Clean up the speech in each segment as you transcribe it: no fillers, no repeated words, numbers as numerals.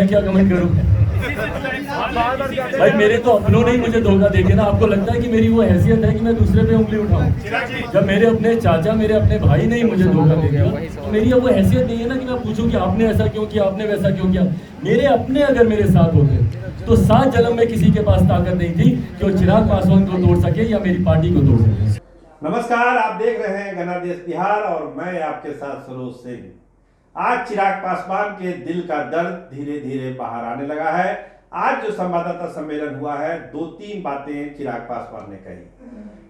मैं क्या कमेंट करूं? भाई मेरे तो अपनों ने ही मुझे धोखा दे दिया ना। आपको लगता है कि मेरी वो हैसियत है कि मैं दूसरे पे उंगली उठाऊं? जब मेरे अपने चाचा, मेरे अपने भाई ने ही मुझे धोखा दे दिया, तो मेरी अब वो हैसियत नहीं है ना कि मैं पूछूं कि आपने ऐसा क्यों किया, आपने वैसा क्यों किया। मेरे अपने अगर मेरे साथ होते तो 7 जन्म में किसी के पास ताकत नहीं थी कि वो चिराग पासवान को तोड़ सके या मेरी पार्टी को तोड़ सके। नमस्कार, आप देख रहे हैं गणराज्य बिहार और मैं आपके साथ सरोज सिंह। आज चिराग पासवान के दिल का दर्द धीरे धीरे बाहर आने लगा है। आज जो संवाददाता सम्मेलन हुआ है, 2-3 बातें चिराग पासवान ने कही।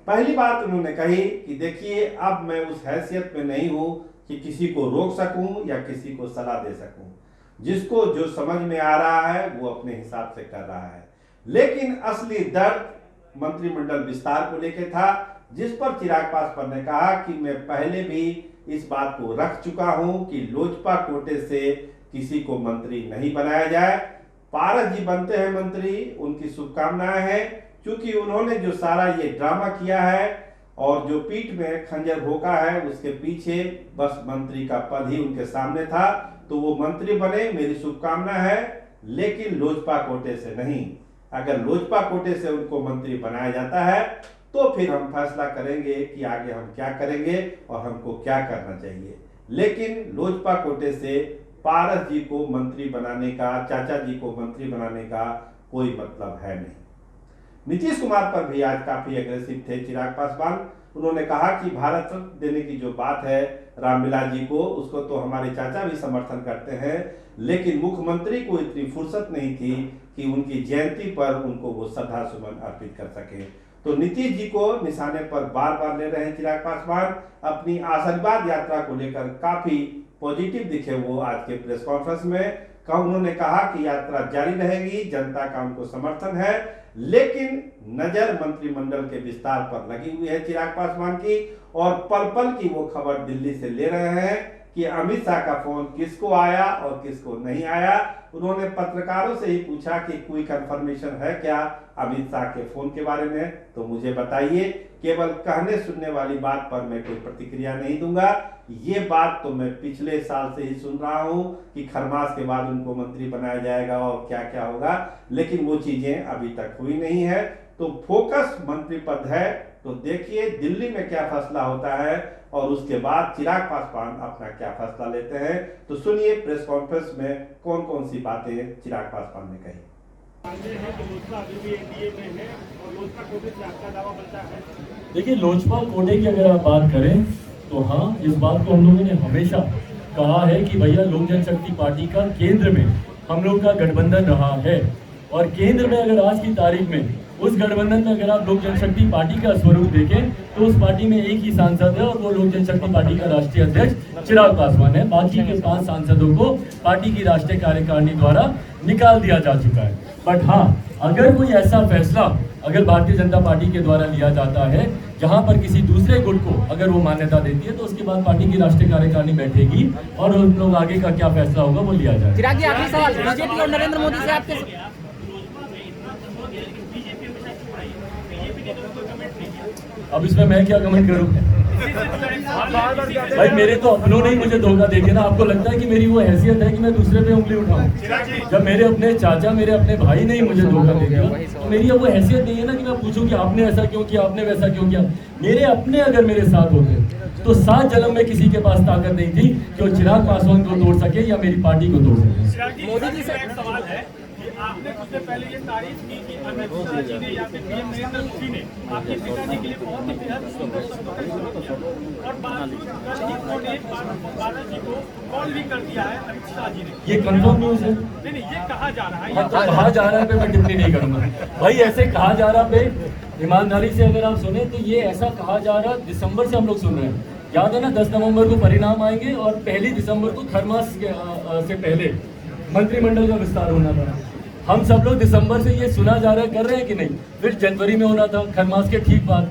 पहली बात उन्होंने कही कि देखिए, अब मैं उस हैसियत में नहीं हूं कि किसी को रोक सकूं या किसी को सलाह दे सकूं। जिसको जो समझ में आ रहा है वो अपने हिसाब से कर रहा है। लेकिन असली दर्द मंत्रिमंडल विस्तार को लेकर था, जिस पर चिराग पासवान ने कहा कि मैं पहले भी इस बात को रख चुका हूं कि लोजपा कोटे से किसी को मंत्री नहीं बनाया जाए। पारस जी बनते हैं मंत्री, उनकी शुभकामनाएं हैं, क्योंकि उन्होंने जो सारा ये ड्रामा किया है और जो पीठ में खंजर भोंका है, उसके पीछे बस मंत्री का पद ही उनके सामने था, तो वो मंत्री बने, मेरी शुभकामना है। लेकिन लोजपा कोटे से नहीं। अगर लोजपा कोटे से उनको मंत्री बनाया जाता है तो फिर हम फैसला करेंगे कि आगे हम क्या करेंगे और हमको क्या करना चाहिए। लेकिन लोजपा कोटे से पारस जी को मंत्री बनाने का, चाचा जी को मंत्री बनाने का कोई मतलब है नहीं। नीतीश कुमार पर भी आज काफी एग्रेसिव थे चिराग पासवान। उन्होंने कहा कि भारत रत्न देने की जो बात है रामविलास जी को, उसको तो हमारे चाचा भी समर्थन करते हैं, लेकिन मुख्यमंत्री को इतनी फुर्सत नहीं थी कि उनकी जयंती पर उनको वो श्रद्धा सुमन अर्पित कर सके। तो नीतीश जी को निशाने पर बार बार ले रहे हैं चिराग पासवान। अपनी आशीर्वाद यात्रा को लेकर काफी पॉजिटिव दिखे वो आज के प्रेस कॉन्फ्रेंस में। उन्होंने कहा कि यात्रा जारी रहेगी, जनता का उनको समर्थन है, लेकिन नजर मंत्रिमंडल के विस्तार पर लगी हुई है चिराग पासवान की। और पल पल की वो खबर दिल्ली से ले रहे हैं कि अमित शाह का फोन किसको आया और किसको नहीं आया। उन्होंने पत्रकारों से ही पूछा कि कोई कंफर्मेशन है क्या अमित शाह के फोन के बारे में, तो मुझे बताइए। केवल कहने सुनने वाली बात पर मैं कोई प्रतिक्रिया नहीं दूंगा। ये बात तो मैं पिछले साल से ही सुन रहा हूं कि खरमास के बाद उनको मंत्री बनाया जाएगा और क्या क्या होगा, लेकिन वो चीजें अभी तक हुई नहीं है। तो फोकस मंत्री पद है, तो देखिए दिल्ली में क्या फैसला होता है और उसके बाद चिराग पासवान अपना क्या फैसला लेते हैं। तो सुनिए प्रेस कॉन्फ्रेंस में कौन कौन सी बातें चिराग पासवान ने कही। देखिए, लोजपा कोटे की अगर आप बात करें तो हाँ, इस बात को हम लोगों ने हमेशा कहा है कि भैया लोक जनशक्ति पार्टी का केंद्र में हम लोग का गठबंधन रहा है। और केंद्र में अगर आज की तारीख में उस गठबंधन में अगर आप लोक जनशक्ति पार्टी का स्वरूप देखें तो उस पार्टी में एक ही सांसद है और वो लोक जनशक्ति पार्टी का राष्ट्रीय अध्यक्ष चिराग पासवान है। बाकी के 5 सांसदों को पार्टी की राष्ट्रीय कार्यकारिणी द्वारा निकाल दिया जा चुका है। बट हाँ, अगर कोई ऐसा फैसला अगर भारतीय जनता पार्टी के द्वारा लिया जाता है जहां पर किसी दूसरे गुट को अगर वो मान्यता देती है, तो उसके बाद पार्टी की राष्ट्रीय कार्यकारिणी बैठेगी और उन लोग आगे का क्या फैसला होगा वो लिया जाएगा। चिराग जी, आखिरी सवाल, बीजेपी और नरेंद्र मोदी से आपके अब इसमें मैं क्या कमेंट करूं? भाई मेरे तो अपनों ने ही मुझे धोखा दे दिया ना। आपको लगता है कि मेरी वो हैसियत है कि मैं दूसरे पे उंगली उठाऊं? जब मेरे अपने चाचा, मेरे अपने भाई ने ही मुझे धोखा दे दिया, तो मेरी अब वो हैसियत नहीं है ना कि मैं पूछूं कि आपने ऐसा क्यों किया, आपने वैसा क्यों किया। मेरे अपने अगर मेरे साथ होते तो 7 जन्म में किसी के पास ताकत नहीं थी कि वो चिराग पासवान को तोड़ सके या मेरी पार्टी को तोड़ सके। मोदी जी से एक सवाल है कि आपने कुछ देर पहले ये तारीफ की कि अमित शाह जी ने या फिर पीएम नरेंद्र मोदी ने आपके पिताजी के लिए बहुत ही बेहद सुंदर और बाला जी को कॉल भी कर दिया है अमित शाह जी ने। ये कंफर्म न्यूज है? नहीं, ये कहा जा रहा है। हाँ, तो कहा जा रहा है पे मैं टिप्पणी नहीं करूंगा भाई। ऐसे कहा जा रहा पे ईमानदारी से अगर आप सुने तो ये ऐसा कहा जा रहा दिसंबर से हम लोग सुन रहे हैं। याद है ना, 10 नवंबर को परिणाम आएंगे और 1 दिसंबर को खरमास से पहले मंत्रिमंडल का विस्तार होना था। हम सब लोग दिसंबर से ये सुना जा रहा है, कर रहे हैं कि नहीं। फिर जनवरी में होना था खरमास के ठीक बाद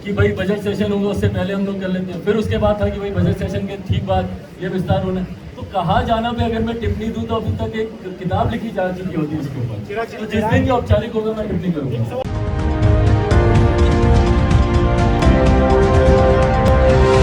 कि भाई बजट सेशन होगा, उससे पहले हम लोग कर लेते हैं। फिर उसके बाद था कि भाई बजट सेशन के ठीक बाद ये विस्तार होना है। तो कहा जाना पे अगर मैं टिप्पणी दूं तो अभी तक एक किताब लिखी जा चुकी होती है इसके ऊपर। तो जिस दिन की औपचारिक होगा मैं टिप्पणी करूंगा।